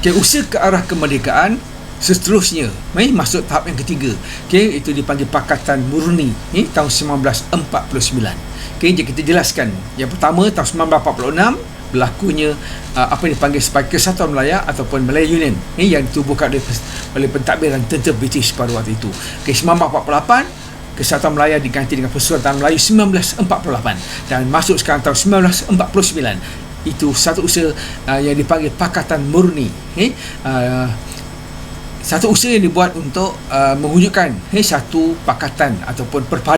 Okay, usaha ke arah kemerdekaan seterusnya masuk tahap yang ketiga. Okay, itu dipanggil Pakatan Murni tahun 1949. Okay, jadi kita jelaskan. Yang pertama tahun 1946 berlakunya apa yang dipanggil sebagai Kesatuan Melaya ataupun Malaya Union yang ditubuhkan oleh pentadbiran tentera British pada waktu itu. Okay, 1948 Kesatuan Melaya diganti dengan Persatuan Tanah Melayu 1948 dan masuk sekarang tahun 1949. Itu satu usaha yang dipanggil Pakatan Murni. Satu usaha yang dibuat untuk mewujudkan satu pakatan ataupun perpaduan.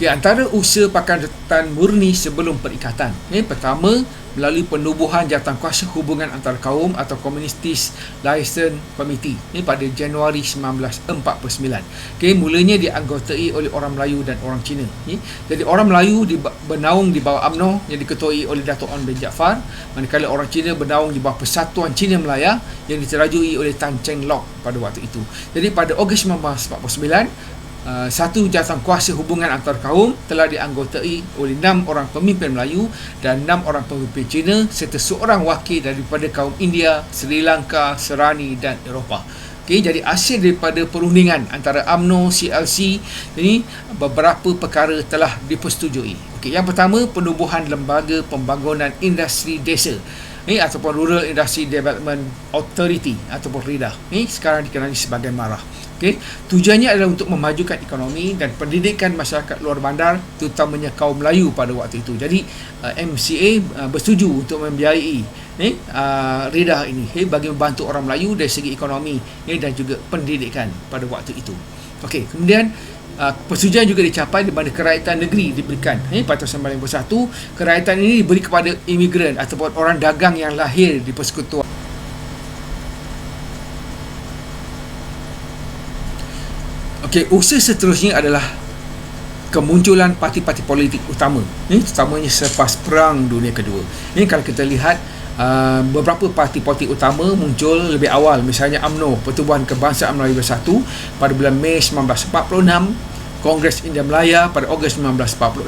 Antara usaha Pakatan Murni sebelum perikatan, pertama melalui penubuhan jawatankuasa hubungan antara kaum atau Communities Liaison Committee pada Januari 1949. Mulanya dianggotai oleh orang Melayu dan orang Cina. Jadi orang Melayu bernaung di bawah UMNO yang diketuai oleh Dato' Onn bin Jaafar, manakala orang Cina bernaung di bawah Persatuan Cina Melaya yang diterajui oleh Tan Cheng Lock pada waktu itu. Jadi pada Ogos 1949, satu jawatankuasa hubungan antar kaum telah dianggotai oleh 6 orang pemimpin Melayu dan 6 orang pemimpin Cina serta seorang wakil daripada kaum India, Sri Lanka, Serani dan Eropah. Jadi hasil daripada perundingan antara UMNO, CLC ini beberapa perkara telah dipersetujui. Yang pertama, penubuhan Lembaga Pembangunan Industri Desa ataupun Rural Industry Development Authority ataupun RIDA. Sekarang dikenali sebagai MARA. Tujuannya adalah untuk memajukan ekonomi dan pendidikan masyarakat luar bandar, terutamanya kaum Melayu pada waktu itu. Jadi MCA bersetuju untuk membiayai RIDA ini bagi membantu orang Melayu dari segi ekonomi dan juga pendidikan pada waktu itu. Kemudian persetujuan juga dicapai di mana kerakyatan negeri diberikan pada tahun 1951. Kerakyatan ini diberi kepada imigran ataupun orang dagang yang lahir di persekutuan. Usaha seterusnya adalah kemunculan parti-parti politik utama, terutamanya selepas Perang Dunia Kedua. Kalau kita lihat beberapa parti politik utama muncul lebih awal, misalnya UMNO, Pertubuhan Kebangsaan Melayu Bersatu pada bulan Mei 1946, Kongres India Melaya pada Ogos 1946,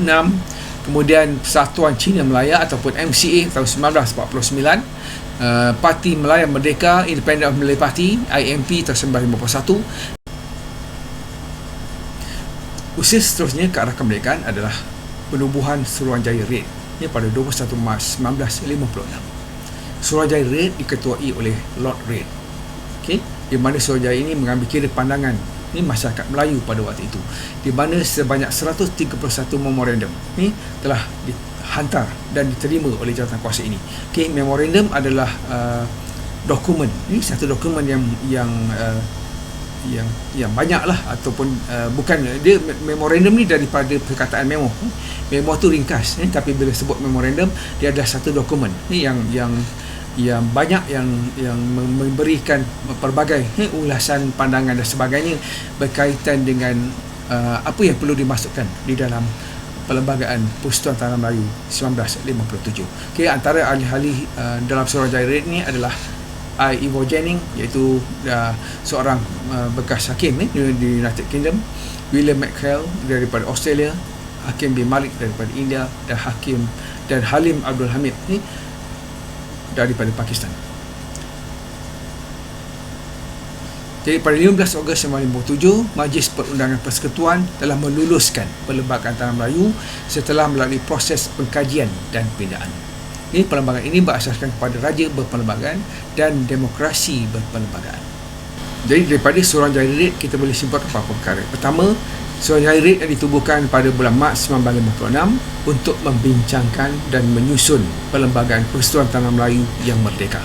kemudian Persatuan Cina Melaya ataupun MCA tahun 1949, Parti Melayu Merdeka Independent of Malay Party IMP tahun 1951. Usaha seterusnya ke arah kemerdekaan adalah penubuhan Suruhanjaya Red pada 21 Mac 1956. Suruhanjaya Red diketuai oleh Lord Red, di mana Suruhanjaya ini mengambil kira pandangan masyarakat Melayu pada waktu itu, di mana sebanyak 131 memorandum telah dihantar dan diterima oleh jawatankuasa ini. Memorandum adalah dokumen, satu dokumen yang banyak lah, ataupun bukan dia memorandum ni daripada perkataan memo. Memo tu ringkas, tapi bila sebut memorandum dia adalah satu dokumen yang banyak yang memberikan pelbagai ulasan, pandangan dan sebagainya berkaitan dengan apa yang perlu dimasukkan di dalam Perlembagaan Persekutuan Tanah Melayu 1957. Antara ahli-ahli dalam Suruhanjaya Red ni adalah Ivo Jennings, iaitu seorang bekas hakim di United Kingdom, William McHale daripada Australia, Hakim bin Malik daripada India, dan Halim Abdul Hamid daripada Pakistan. Jadi pada 15 Ogos 1957, Majlis Perundangan Persekutuan telah meluluskan Perlembagaan Tanah Melayu setelah melalui proses pengkajian dan pindaan. Perlembagaan ini berasaskan kepada raja berperlembagaan dan demokrasi berperlembagaan. Jadi daripada Suruhanjaya Red kita boleh simpulkan beberapa perkara. Pertama, Suruhanjaya Red yang ditubuhkan pada bulan Mac 1956 untuk membincangkan dan menyusun Perlembagaan Persekutuan Tanah Melayu yang merdeka.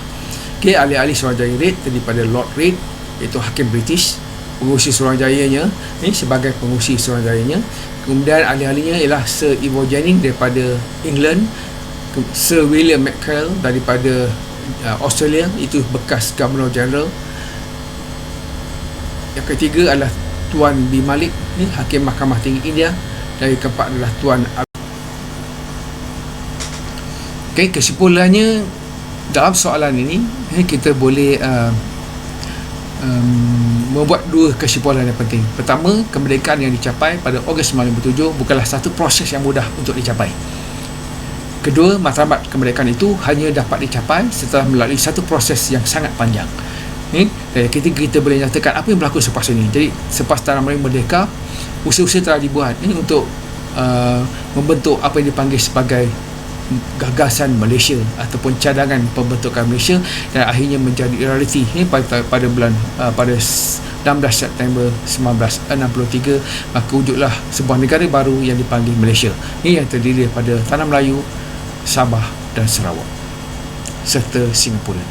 Ahli-ahli Suruhanjaya Red terdiri pada Lord Red, iaitu hakim British, pengurusi Suruhanjayanya sebagai pengurusi Suruhanjayanya. Kemudian ahli-ahlinya ialah Sir Ivo Jennings daripada England, Sir William McHale daripada Australia, itu bekas Governor General. Yang ketiga adalah Tuan B. Malik, Hakim Mahkamah Tinggi India. Dan yang keempat adalah Tuan kesimpulannya dalam soalan ini kita boleh membuat dua kesimpulan yang penting. Pertama, kemerdekaan yang dicapai pada Ogos 1957 bukanlah satu proses yang mudah untuk dicapai. Kedua, matlamat kemerdekaan itu hanya dapat dicapai setelah melalui satu proses yang sangat panjang. Kita boleh nyatakan apa yang berlaku selepas ini. Jadi selepas Tanah Melayu merdeka, usaha-usaha telah dibuat untuk membentuk apa yang dipanggil sebagai gagasan Malaysia ataupun cadangan pembentukan Malaysia, dan akhirnya menjadi realiti pada bulan pada 16 September 1963, maka wujudlah sebuah negara baru yang dipanggil Malaysia. Ini yang terdiri daripada Tanah Melayu, Sabah dan Sarawak serta Singapura.